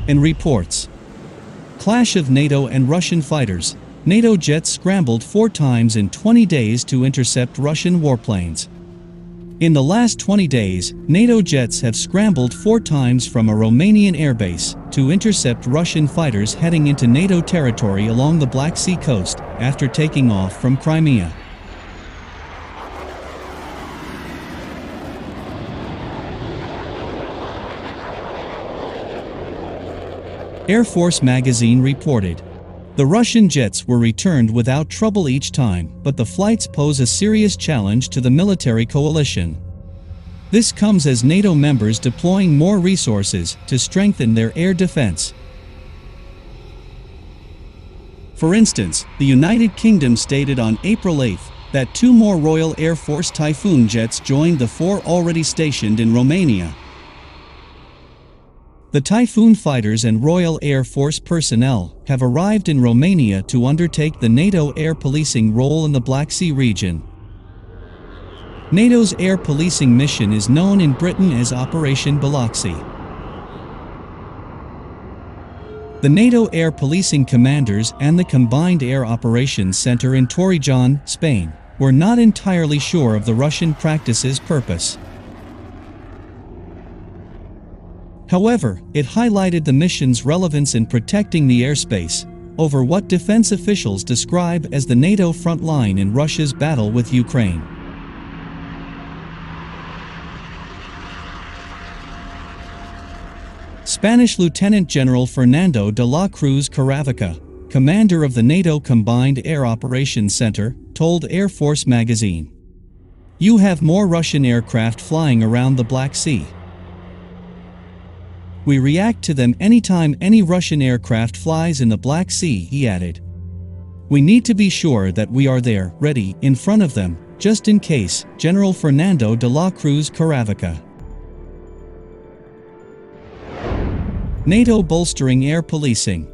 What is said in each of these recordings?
and reports. Clash of NATO and Russian fighters. NATO jets scrambled 4 times in 20 days to intercept Russian warplanes. In the last 20 days, NATO jets have scrambled 4 times from a Romanian airbase to intercept Russian fighters heading into NATO territory along the Black Sea coast after taking off from Crimea. Air Force magazine reported. The Russian jets were returned without trouble each time, but the flights pose a serious challenge to the military coalition. This comes as NATO members deploying more resources to strengthen their air defense. For instance, the United Kingdom stated on April 8 that 2 more Royal Air Force Typhoon jets joined the 4 already stationed in Romania. The Typhoon fighters and Royal Air Force personnel have arrived in Romania to undertake the NATO air policing role in the Black Sea region. NATO's air policing mission is known in Britain as Operation Biloxi. The NATO air policing commanders and the Combined Air Operations Center in Torrejon, Spain, were not entirely sure of the Russian practice's purpose. However, it highlighted the mission's relevance in protecting the airspace over what defense officials describe as the NATO front line in Russia's battle with Ukraine. Spanish Lieutenant General Fernando de la Cruz Caravaca, commander of the NATO Combined Air Operations Center, told Air Force magazine, "You have more Russian aircraft flying around the Black Sea. We react to them anytime any Russian aircraft flies in the Black Sea," he added. "We need to be sure that we are there, ready, in front of them, just in case." General Fernando de la Cruz Caravaca. NATO bolstering air policing.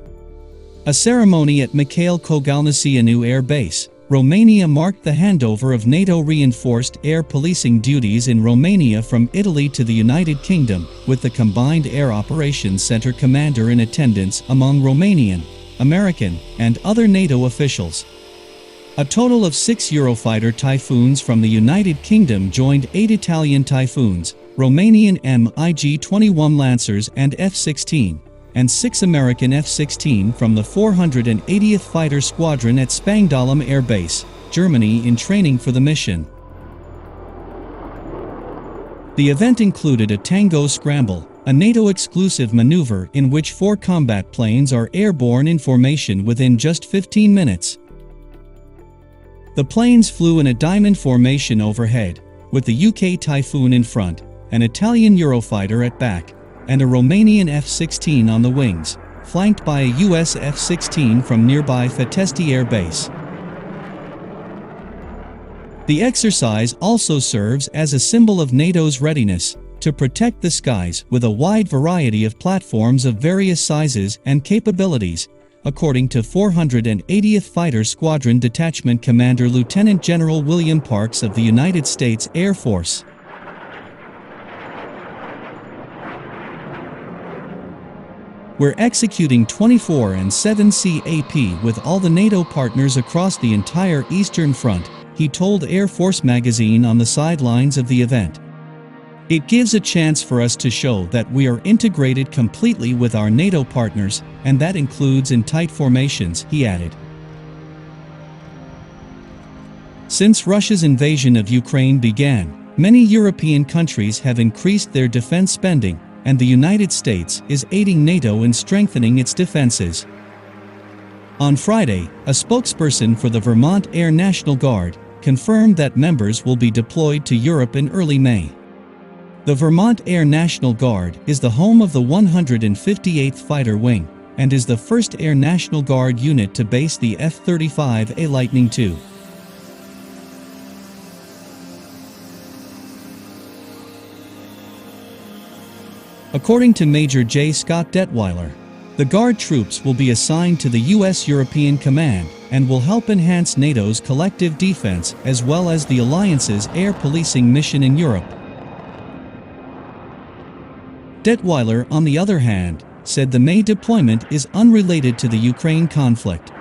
A ceremony at Mikhail Kogalniceanu Air Base, Romania marked the handover of NATO reinforced air policing duties in Romania from Italy to the United Kingdom, with the Combined Air Operations Center commander in attendance among Romanian, American, and other NATO officials. A total of 6 Eurofighter Typhoons from the United Kingdom joined 8 Italian Typhoons, Romanian MiG-21 Lancers and F-16, and 6 American F-16 from the 480th Fighter Squadron at Spangdahlem Air Base, Germany in training for the mission. The event included a Tango Scramble, a NATO-exclusive maneuver in which 4 combat planes are airborne in formation within just 15 minutes. The planes flew in a diamond formation overhead, with the UK Typhoon in front, an Italian Eurofighter at back, and a Romanian F-16 on the wings, flanked by a US F-16 from nearby Fetesti Air Base. The exercise also serves as a symbol of NATO's readiness to protect the skies with a wide variety of platforms of various sizes and capabilities, according to 480th Fighter Squadron Detachment Commander Lieutenant General William Parks of the United States Air Force. "We're executing 24 and 7 CAP with all the NATO partners across the entire Eastern Front," he told Air Force magazine on the sidelines of the event. "It gives a chance for us to show that we are integrated completely with our NATO partners, and that includes in tight formations," he added. Since Russia's invasion of Ukraine began, many European countries have increased their defense spending, and the United States is aiding NATO in strengthening its defenses. On Friday, a spokesperson for the Vermont Air National Guard confirmed that members will be deployed to Europe in early May. The Vermont Air National Guard is the home of the 158th Fighter Wing, and is the first Air National Guard unit to base the F-35A Lightning II. According to Major J. Scott Detweiler, the Guard troops will be assigned to the U.S. European Command and will help enhance NATO's collective defense as well as the alliance's air policing mission in Europe. Detweiler, on the other hand, said the May deployment is unrelated to the Ukraine conflict.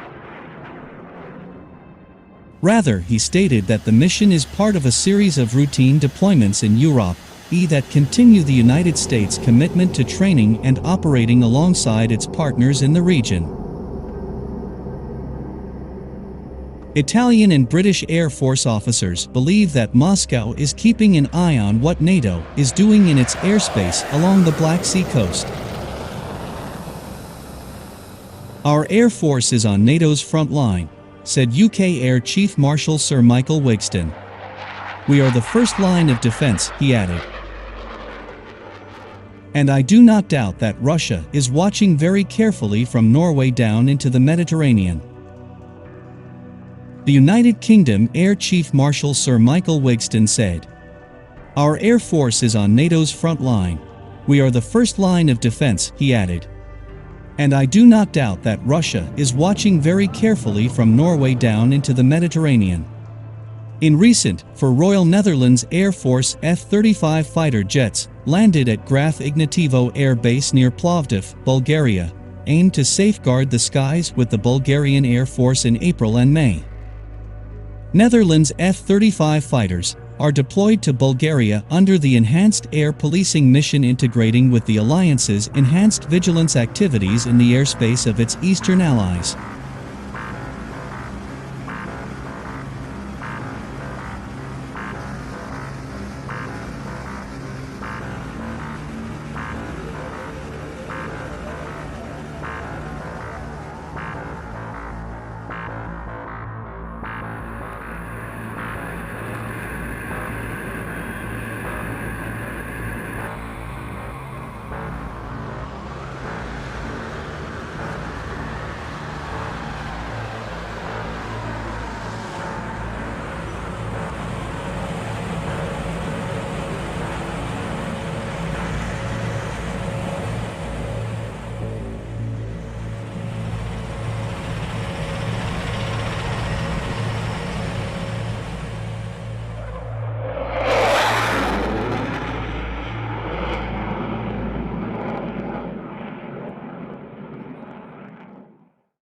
Rather, he stated that the mission is part of a series of routine deployments in Europe that continue the United States' commitment to training and operating alongside its partners in the region. Italian and British Air Force officers believe that Moscow is keeping an eye on what NATO is doing in its airspace along the Black Sea coast. "Our Air Force is on NATO's front line," said UK Air Chief Marshal Sir Michael Wigston. "We are the first line of defense," he added. "And I do not doubt that Russia is watching very carefully from Norway down into the Mediterranean." The United Kingdom Air Chief Marshal Sir Michael Wigston said, "Our Air Force is on NATO's front line. We are the first line of defense," he added. "And I do not doubt that Russia is watching very carefully from Norway down into the Mediterranean." In recent, for Royal Netherlands Air Force F-35 fighter jets landed at Graf Ignativo Air Base near Plovdiv, Bulgaria, aimed to safeguard the skies with the Bulgarian Air Force in April and May. Netherlands F-35 fighters are deployed to Bulgaria under the Enhanced Air Policing Mission, integrating with the alliance's enhanced vigilance activities in the airspace of its eastern allies.